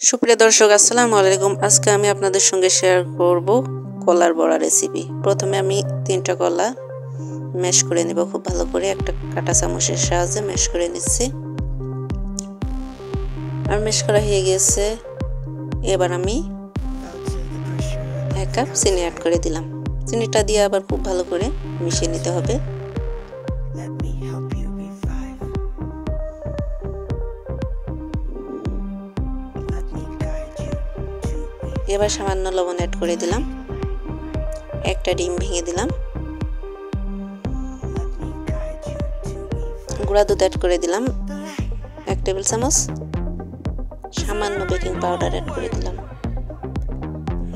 সুপ্রিয় দর্শক আসসালামু আলাইকুম। আজকে আমি আপনাদের সঙ্গে শেয়ার করব কলার বড়া রেসিপি। প্রথমে আমি 3টা কলা ম্যাশ করে নেব খুব ভালো করে, একটা কাঁটা চামচের সাহায্যে ম্যাশ করে নিচ্ছি। আর ম্যাশ করা হয়ে গেছে। এবার আমি 1 কাপ চিনি অ্যাড করে দিলাম। চিনিটা দিয়ে আবার খুব ভালো করে মিশিয়ে নিতে হবে। এবার সামান্য লবণ অ্যাড করে দিলাম, একটা ডিম ভেঙে দিলাম, গুঁড়া দুধ অ্যাড করে দিলাম 1 টেবিল চামচ, সামান্য বেকিং পাউডার অ্যাড করে দিলাম।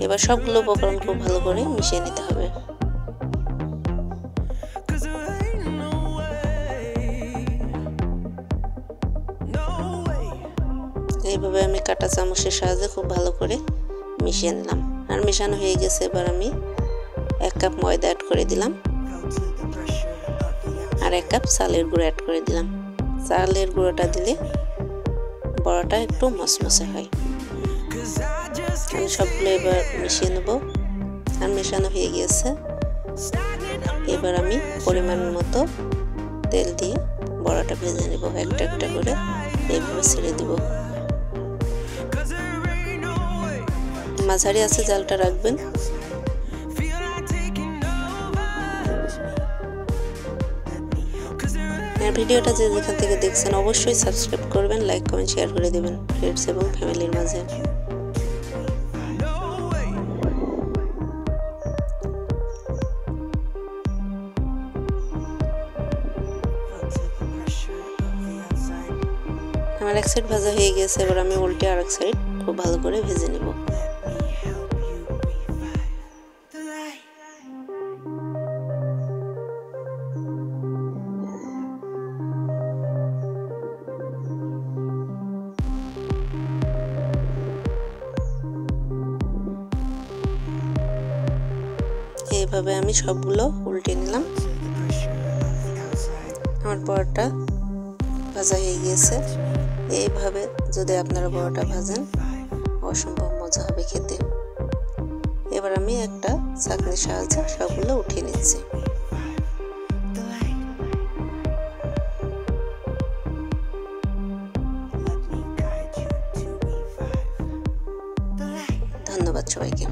এবার সবগুলো উপকরণ খুব ভালো করে মিশিয়ে নিতে হবে। এইভাবে আমি কাঁটা চামচের সাহায্যে খুব ভালো করে মিশিয়ে নিলাম। আর মেশানো হয়ে গেছে। এবার আমি 1 কাপ ময়দা অ্যাড করে দিলাম আর 1 কাপ চালের গুঁড়ো অ্যাড করে দিলাম। চালের গুঁড়োটা দিলে বড়াটা একটু মচমচে হয়। আমি সবগুলো এবার মিশিয়ে নেব। আর মেশানো হয়ে গিয়েছে। এবার আমি পরিমাণ মতো তেল দিয়ে বড়াটা ভেজে নেব। একটা একটা করে এইভাবে ছেড়ে দিব। মাঝারি আছে জালটা রাখবেন। আর ভিডিওটা যে যেখান থেকে দেখছেন অবশ্যই সাবস্ক্রাইব করবেন, লাইক কমেন্ট শেয়ার করে দেবেন ফ্রেন্ডস এবং ফ্যামিলির মাঝে। আমার এক সাইড ভাজা হয়ে গেছে। এবার আমি উল্টে আরেক সাইড খুব ভালো করে ভেজে নেব। এইভাবে আমি সবগুলো উল্টে নিলাম। আমার বড়াটা ভাজা হয়ে গিয়েছে। এইভাবে যদি আপনারা বড়াটা ভাজেন অসম্ভব মজা হবে খেতে। এবার আমি একটা ছাঁকনির সাহায্যে সবগুলো উঠিয়ে নিচ্ছি। ধন্যবাদ সবাইকে।